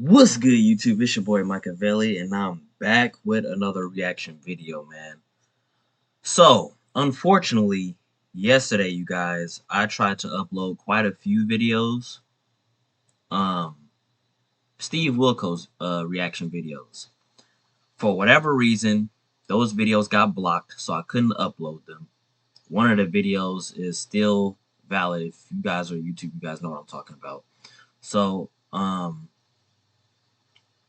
What's good, YouTube? It's your boy Machiavelli, and I'm back with another reaction video, man. So, unfortunately, yesterday, you guys, I tried to upload quite a few videos. Um, Steve Wilko's reaction videos. For whatever reason, those videos got blocked, so I couldn't upload them. One of the videos is still valid. If you guys are YouTube, you guys know what I'm talking about. So,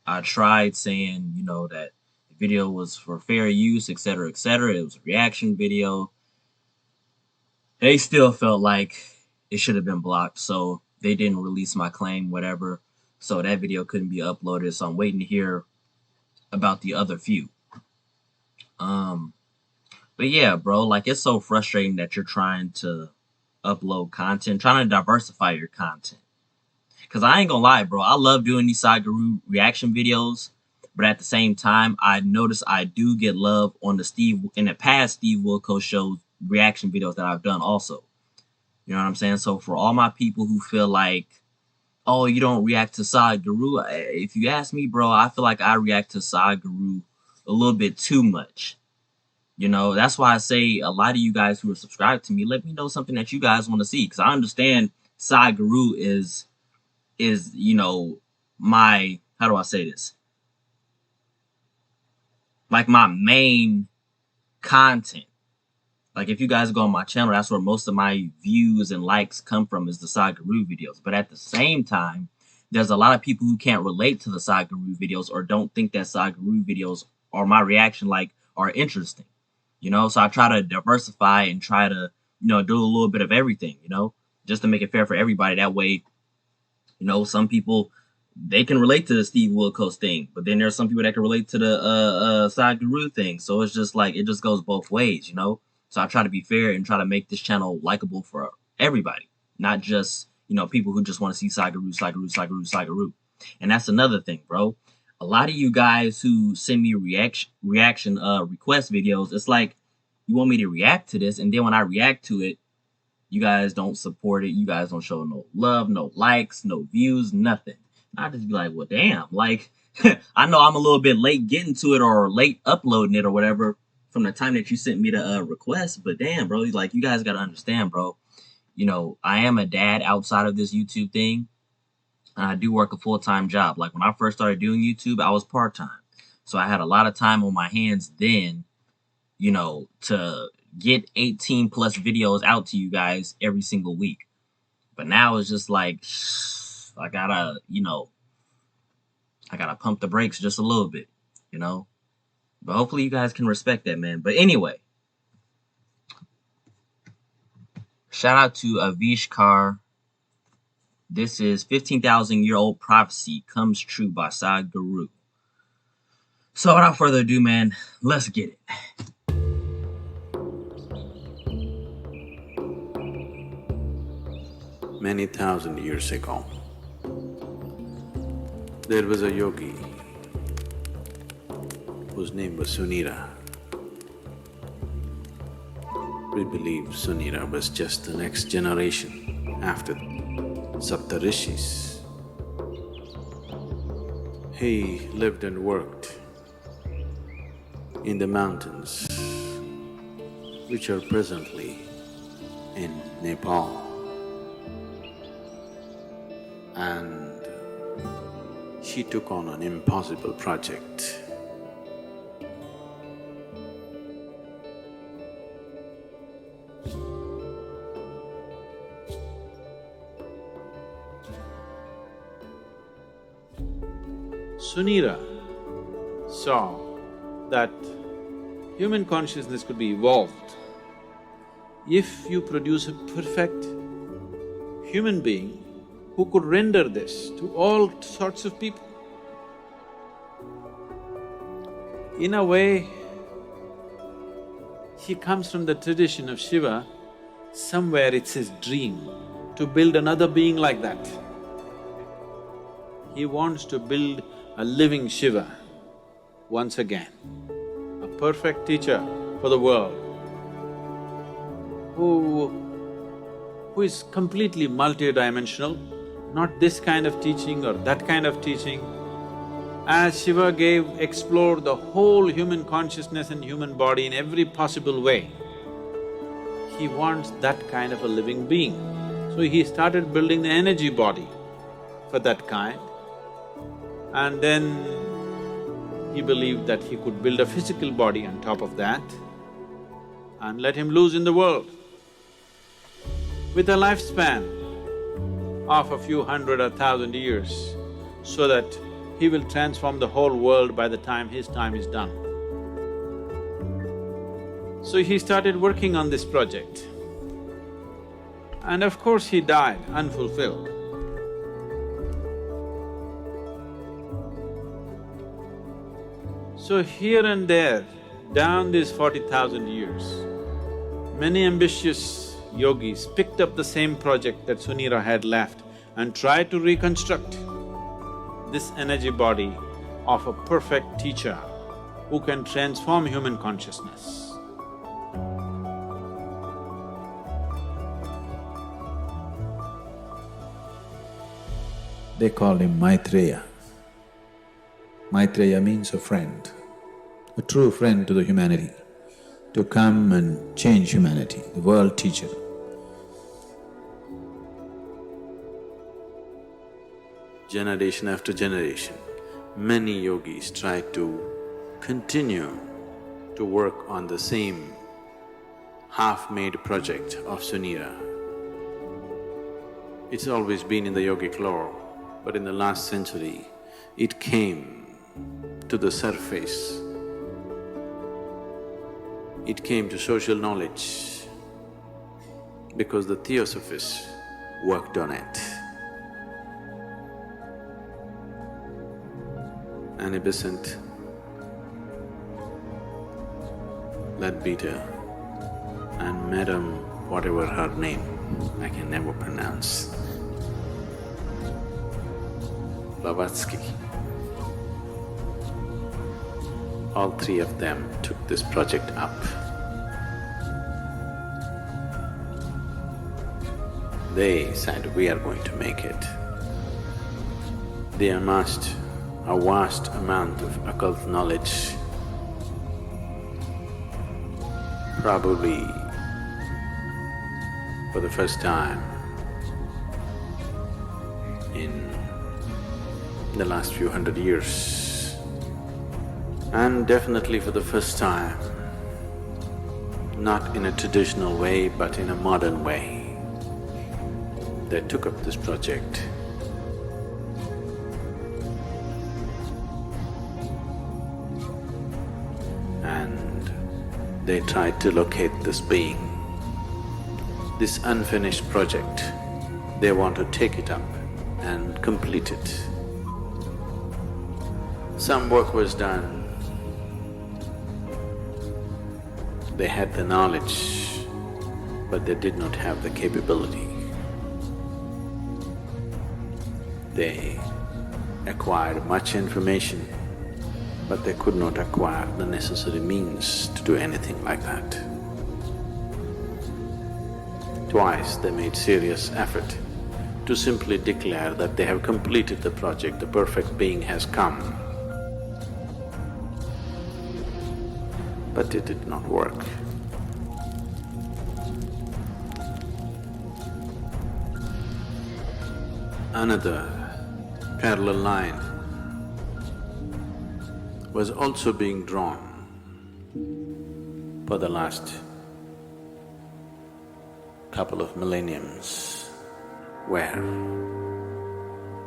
I tried saying, that the video was for fair use, etc., etc. It was a reaction video. They still felt like it should have been blocked, so they didn't release my claim, whatever. So that video couldn't be uploaded. So I'm waiting to hear about the other few. Um, but yeah, bro, like it's so frustrating that you're trying to upload content, trying to diversify your content. Cause I ain't gonna lie, bro. I love doing these Sadhguru reaction videos, but at the same time, I notice I do get love on the past Steve Wilko show reaction videos that I've done also. You know what I'm saying? So for all my people who feel like, oh, you don't react to Sadhguru, if you ask me, bro, I feel like I react to Sadhguru a little bit too much. That's why I say a lot of you guys who are subscribed to me, let me know something that you guys want to see. Cause I understand Sadhguru is my, how do I say this, like my main content. Like if you guys go on my channel, that's where most of my views and likes come from, is the Sadhguru videos. But at the same time, there's a lot of people who can't relate to the Sadhguru videos or don't think that Sadhguru videos or my reaction are interesting. So I try to diversify and try to do a little bit of everything, just to make it fair for everybody. That way, some people, they can relate to the Steve Wilkos thing, but then there's some people that can relate to the Sadhguru thing. So it's just like it just goes both ways. So I try to be fair and try to make this channel likable for everybody, not just people who just want to see Sadhguru, Sadhguru, Sadhguru, Sadhguru. And that's another thing, bro. A lot of you guys who send me reaction request videos, it's like you want me to react to this, and then when I react to it, you guys don't support it. You guys don't show no love, no likes, no views, nothing. And I just be like, well, damn. Like, I know I'm a little bit late getting to it or late uploading it or whatever from the time that you sent me the request. But damn, bro, like, you guys got to understand, bro. I am a dad outside of this YouTube thing. And I do work a full-time job. Like, when I first started doing YouTube, I was part-time. So I had a lot of time on my hands then, to get 18 plus videos out to you guys every single week. But now it's just like I gotta pump the brakes just a little bit. But hopefully you guys can respect that, man. But anyway, shout out to Avishkar. This is 15,000-year-old prophecy comes true by Sadhguru. So without further ado, man, let's get it. Many thousand years ago, there was a yogi whose name was Sunira. We believe Sunira was just the next generation after Saptarishis. He lived and worked in the mountains which are presently in Nepal. And she took on an impossible project. Sunira saw that human consciousness could be evolved if you produce a perfect human being who could render this to all sorts of people. In a way, he comes from the tradition of Shiva. Somewhere it's his dream to build another being like that. He wants to build a living Shiva once again, a perfect teacher for the world, who is completely multidimensional, not this kind of teaching or that kind of teaching, As Shiva explored the whole human consciousness and human body in every possible way, he wants that kind of a living being. So he started building the energy body for that kind, and then he believed that he could build a physical body on top of that and let him loose in the world. With a lifespan of a few hundred or thousand years, so that he will transform the whole world by the time his time is done. So he started working on this project. And of course he died unfulfilled. So here and there, down these 40,000 years, many ambitious yogis picked up the same project that Sunira had left and tried to reconstruct this energy body of a perfect teacher who can transform human consciousness. They called him Maitreya. Maitreya means a friend, a true friend to the humanity, to come and change humanity, the world teacher. Generation after generation, many yogis tried to continue to work on the same half-made project of Sunira. It's always been in the yogic lore, but in the last century, it came to the surface. It came to social knowledge because the Theosophists worked on it. An abyssant Leadbeater and Madam whatever her name, I can never pronounce, Blavatsky. All three of them took this project up. They said, we are going to make it. They amassed a vast amount of occult knowledge, probably for the first time in the last few hundred years, and definitely for the first time, not in a traditional way but in a modern way. They took up this project. And they tried to locate this being. This unfinished project, they want to take it up and complete it. Some work was done. They had the knowledge, but they did not have the capability. They acquired much information, but they could not acquire the necessary means to do anything like that. Twice they made serious effort to simply declare that they have completed the project, the perfect being has come. But it did not work. Another parallel line was also being drawn for the last couple of millenniums, where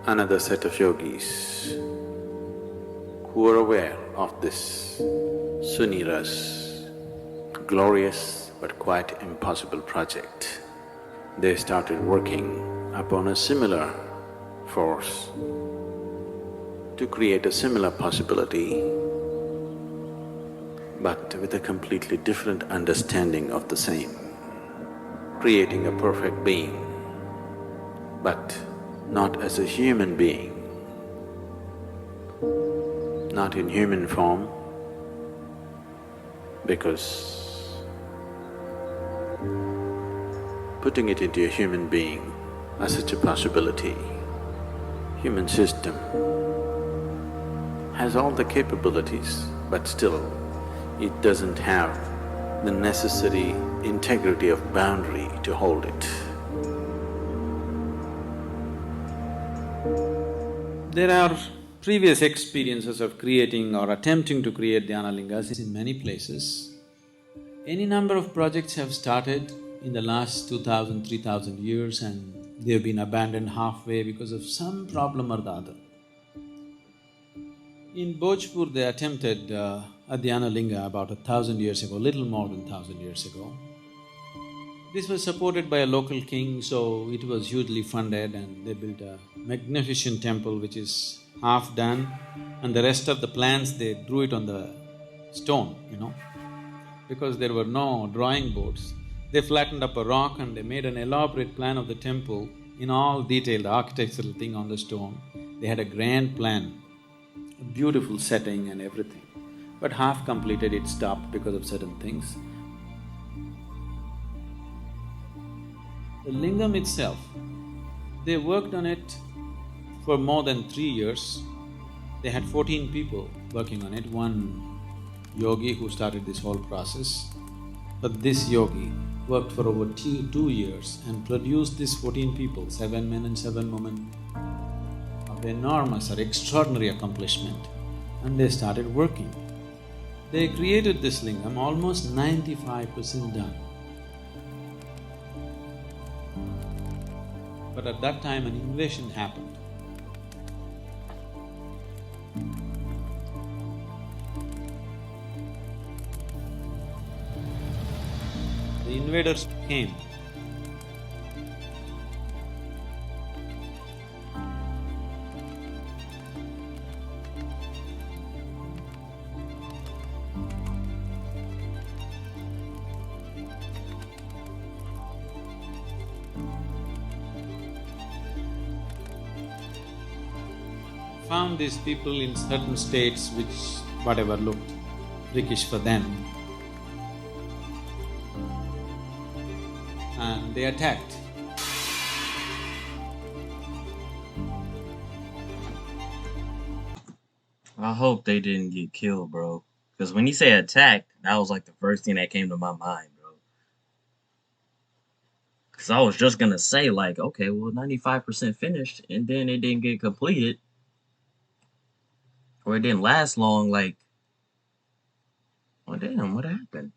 another set of yogis who were aware of this Sunira's glorious but quite impossible project, they started working upon a similar force to create a similar possibility, but with a completely different understanding of the same, creating a perfect being, but not as a human being, not in human form, because putting it into a human being as such a possibility, human system has all the capabilities, but still it doesn't have the necessary integrity of boundary to hold it. There are previous experiences of creating or attempting to create dhyana lingas in many places. Any number of projects have started in the last 2000, 3000 years and they've been abandoned halfway because of some problem or the other. In Bhojpur, they attempted a dhyana linga about 1,000 years ago, little more than 1,000 years ago. This was supported by a local king, so it was hugely funded and they built a magnificent temple which is half done and the rest of the plans they drew it on the stone, because there were no drawing boards. They flattened up a rock and they made an elaborate plan of the temple in all detail, the architectural thing on the stone. They had a grand plan, a beautiful setting and everything. But half completed, it stopped because of certain things. The lingam itself, they worked on it for more than 3 years. They had 14 people working on it, one yogi who started this whole process. But this yogi worked for over 2 years and produced these 14 people, 7 men and 7 women, of enormous or extraordinary accomplishment, and they started working. They created this lingam almost 95% done. But at that time an invasion happened. The invaders came. Found these people in certain states which whatever looked prickish for them, and they attacked. I hope they didn't get killed, bro. Because when you say attacked, that was like the first thing that came to my mind, bro. Because I was just gonna say, like, okay, well, 95% finished, and then it didn't get completed, or it didn't last long. Like, well, damn, what happened?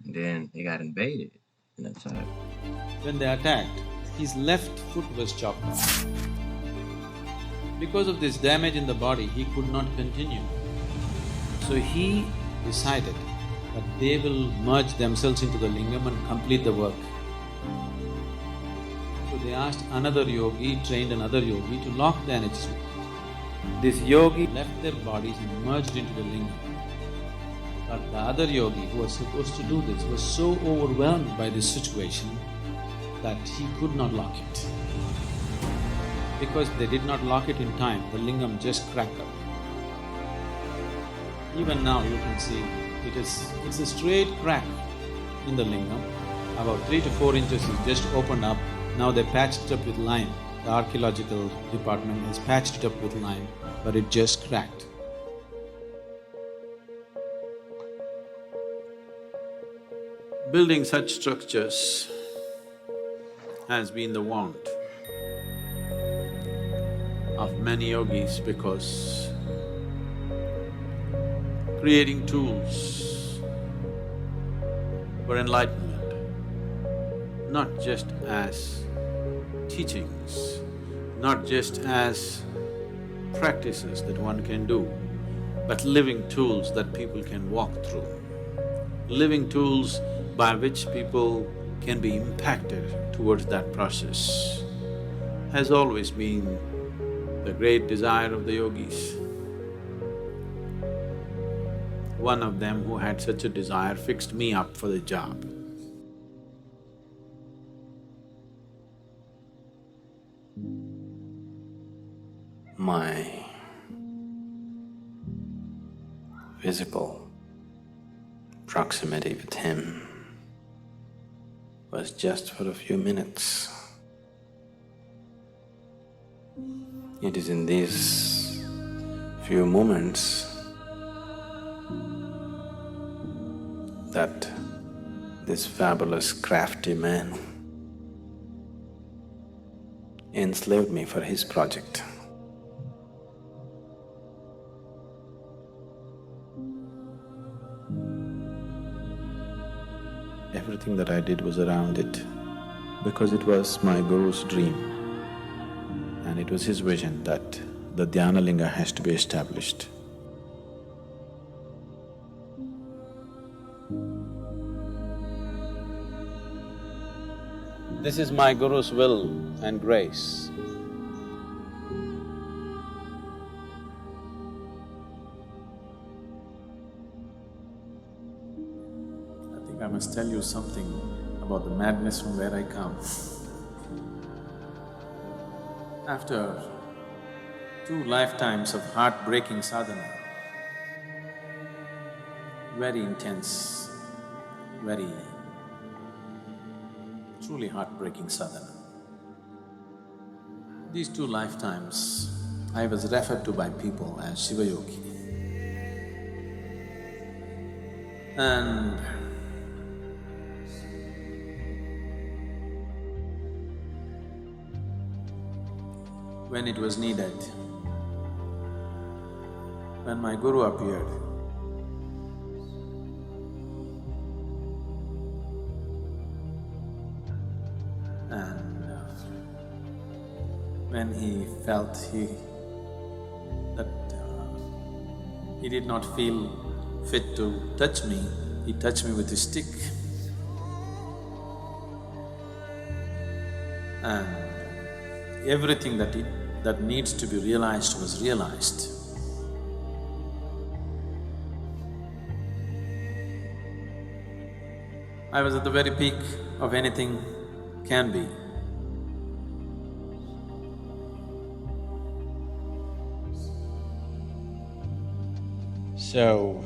And then they got invaded and attacked. When they attacked, his left foot was chopped off. Because of this damage in the body, he could not continue. So he decided that they will merge themselves into the lingam and complete the work. So they asked another yogi, trained another yogi to lock the energies. This yogi left their bodies and merged into the lingam. But the other yogi who was supposed to do this was so overwhelmed by this situation that he could not lock it. Because they did not lock it in time, the lingam just cracked up. Even now you can see it's a straight crack in the lingam, about 3 to 4 inches is just opened up. Now they patched it up with lime. The archaeological department has patched it up with lime, but it just cracked. Building such structures has been the want of many yogis because creating tools for enlightenment, not just as teachings, not just as practices that one can do, but living tools that people can walk through, living tools by which people can be impacted towards that process, has always been the great desire of the yogis. One of them who had such a desire fixed me up for the job. My physical proximity with him was just for a few minutes. It is in these few moments that this fabulous crafty man enslaved me for his project. Everything that I did was around it because it was my Guru's dream and it was his vision that the Dhyana Linga has to be established. This is my Guru's will and grace. I think I must tell you something about the madness from where I come. After 2 lifetimes of heartbreaking sadhana, very intense, very truly heartbreaking sadhana. These 2 lifetimes, I was referred to by people as Shiva Yogi. And when it was needed, when my Guru appeared, and when he felt that he did not feel fit to touch me, he touched me with his stick. And everything that needs to be realized was realized. I was at the very peak of anything can be. So,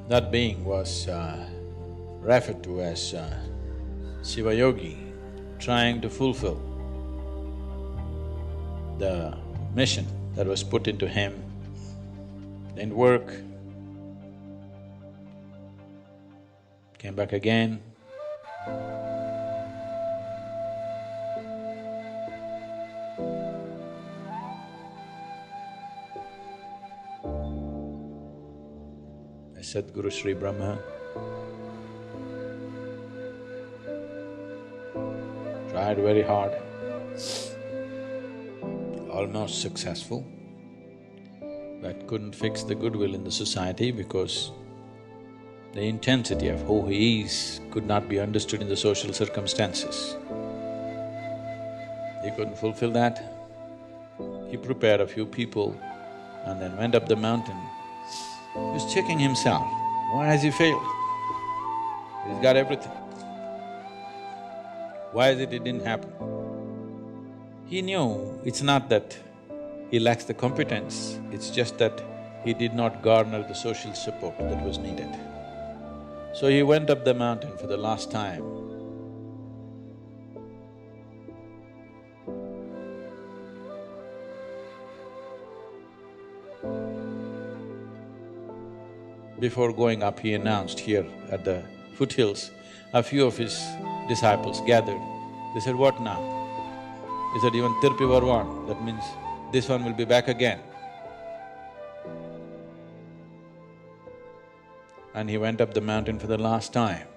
that being was referred to as Shiva Yogi, trying to fulfill the mission that was put into him. Didn't work, came back again. Sadhguru Sri Brahma tried very hard, almost successful, but couldn't fix the goodwill in the society because the intensity of who he is could not be understood in the social circumstances. He couldn't fulfill that. He prepared a few people and then went up the mountain. He was checking himself, why has he failed? He's got everything. Why is it didn't happen? He knew it's not that he lacks the competence, it's just that he did not garner the social support that was needed. So he went up the mountain for the last time. Before going up, he announced here at the foothills, a few of his disciples gathered. They said, what now? He said, even Tirpi Varvan, that means this one will be back again. And he went up the mountain for the last time.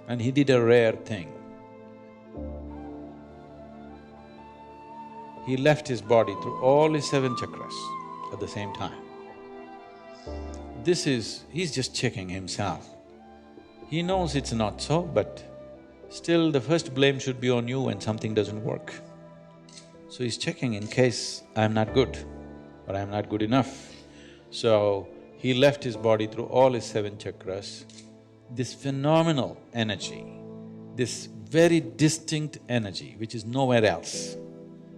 And he did a rare thing. He left his body through all his 7 chakras at the same time. He's just checking himself. He knows it's not so, but still the first blame should be on you when something doesn't work. So he's checking in case I'm not good or I'm not good enough. So he left his body through all his 7 chakras. This phenomenal energy, this very distinct energy which is nowhere else,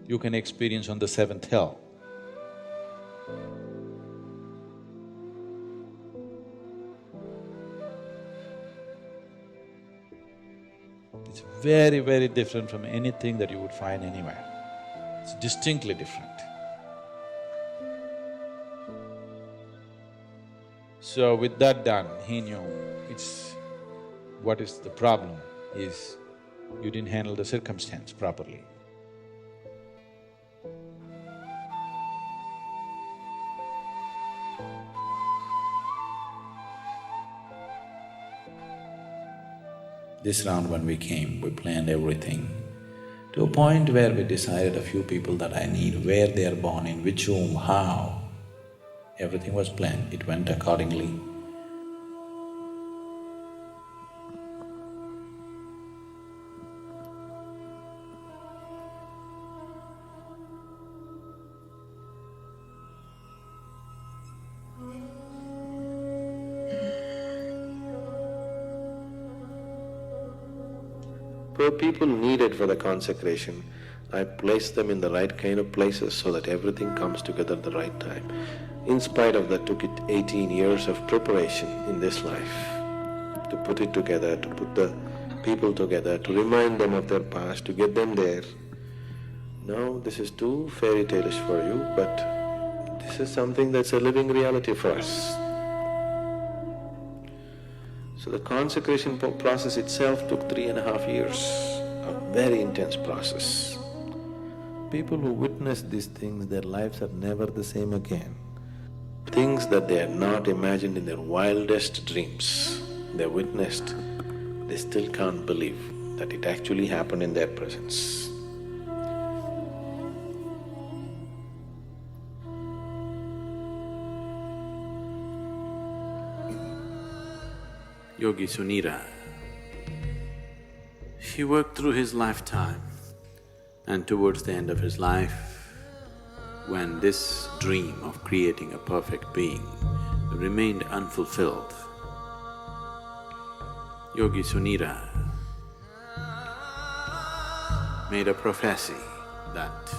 you can experience on the 7th hill. It's very, very different from anything that you would find anywhere. It's distinctly different. So with that done, he knew it's… what is the problem is you didn't handle the circumstance properly. This round when we came, we planned everything to a point where we decided a few people that I need, where they are born, in which room, how. Everything was planned, it went accordingly. For people needed for the consecration, I placed them in the right kind of places so that everything comes together at the right time. In spite of that, took it 18 years of preparation in this life to put it together, to put the people together, to remind them of their past, to get them there. Now, this is too fairy tale-ish for you, but this is something that's a living reality for us. So the consecration process itself took 3.5 years, a very intense process. People who witness these things, their lives are never the same again. Things that they had not imagined in their wildest dreams, they witnessed, they still can't believe that it actually happened in their presence. Yogi Sunira, he worked through his lifetime, and towards the end of his life, when this dream of creating a perfect being remained unfulfilled, Yogi Sunira made a prophecy that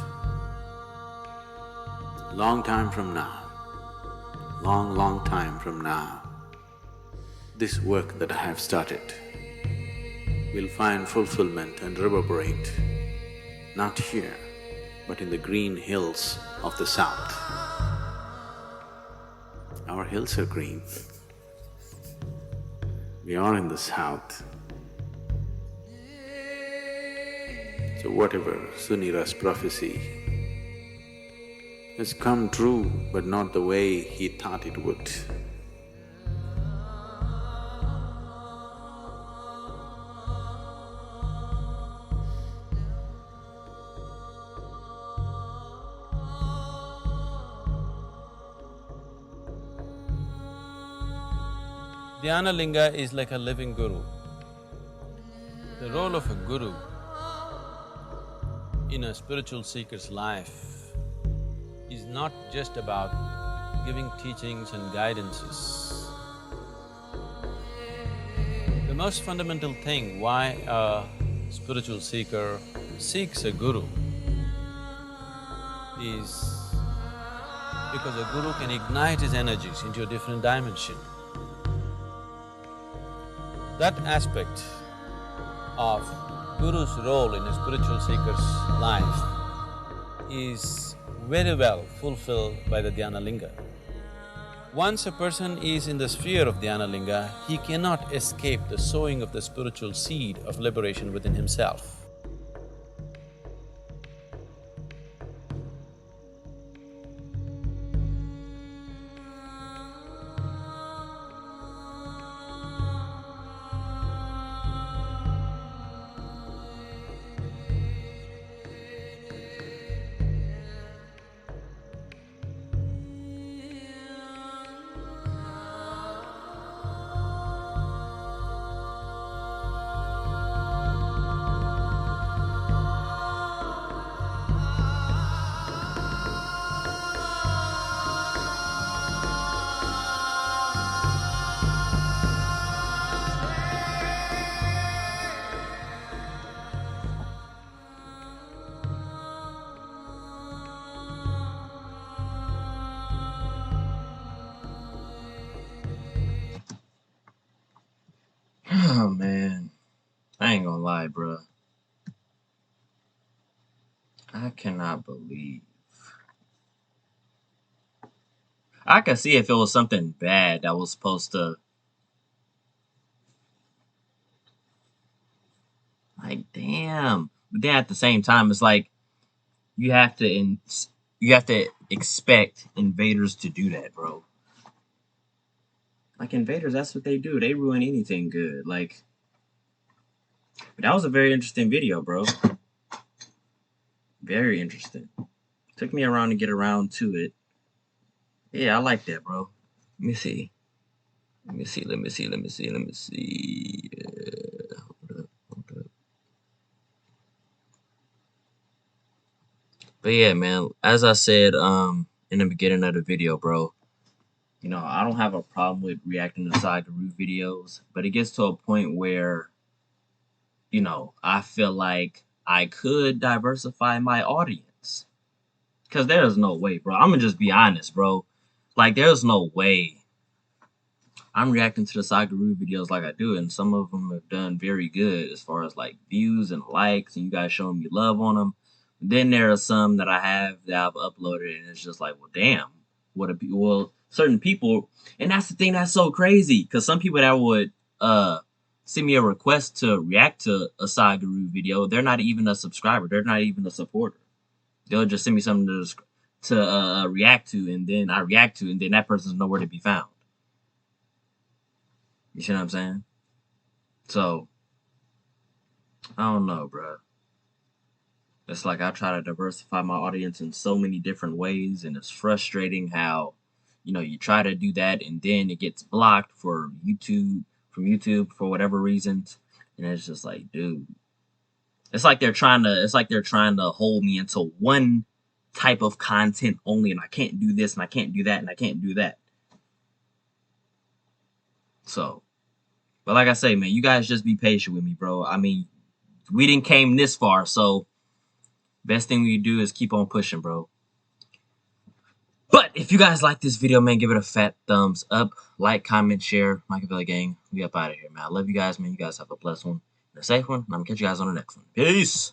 long time from now, long time from now, this work that I have started will find fulfillment and reverberate, not here, but in the green hills of the south. Our hills are green. We are in the south. So whatever Sunira's prophecy has come true, but not the way he thought it would. Dhyana Linga is like a living guru. The role of a guru in a spiritual seeker's life is not just about giving teachings and guidances. The most fundamental thing why a spiritual seeker seeks a guru is because a guru can ignite his energies into a different dimension. That aspect of Guru's role in a spiritual seeker's life is very well fulfilled by the Dhyana Linga. Once a person is in the sphere of Dhyana Linga, he cannot escape the sowing of the spiritual seed of liberation within himself. ain't gonna lie, bruh. I cannot believe. I could see if it was something bad that was supposed to, like, damn. But then at the same time, it's like you have to expect invaders to do that, bro. Like, invaders, that's what they do. They ruin anything good. Like, but that was a very interesting video, bro. Very interesting. Took me around to get around to it. Yeah, I like that, bro. Let me see. Let me see. Hold up. But yeah, man, as I said in the beginning of the video, bro, you know, I don't have a problem with reacting to Sadhguru videos, but it gets to a point where, you know, I feel like I could diversify my audience. Because there's no way, bro. I'm going to just be honest, bro. Like, there's no way I'm reacting to the Sadhguru videos like I do, and some of them have done very good as far as, like, views and likes, and you guys showing me love on them. Then there are some that I have that I've uploaded, and it's just like, well, damn. Well, certain people, and that's the thing that's so crazy, because some people that would send me a request to react to a Sadhguru video, they're not even a subscriber, they're not even a supporter. They'll just send me something to react to, and then I react to, and then that person's nowhere to be found. You see what I'm saying? So, I don't know, bro. It's like I try to diversify my audience in so many different ways, and it's frustrating how, you know, you try to do that and then it gets blocked from YouTube for whatever reasons, and it's just like, dude, it's like they're trying to hold me into one type of content only, and I can't do this, and I can't do that, and I can't do that. So, but like I say, man, you guys just be patient with me, bro. I mean, we didn't came this far, so best thing we do is keep on pushing, bro. But if you guys like this video, man, give it a fat thumbs up. Like, comment, share. Machiavelli Gang. We up out of here, man. I love you guys, man. You guys have a blessed one and a safe one. And I'm going to catch you guys on the next one. Peace.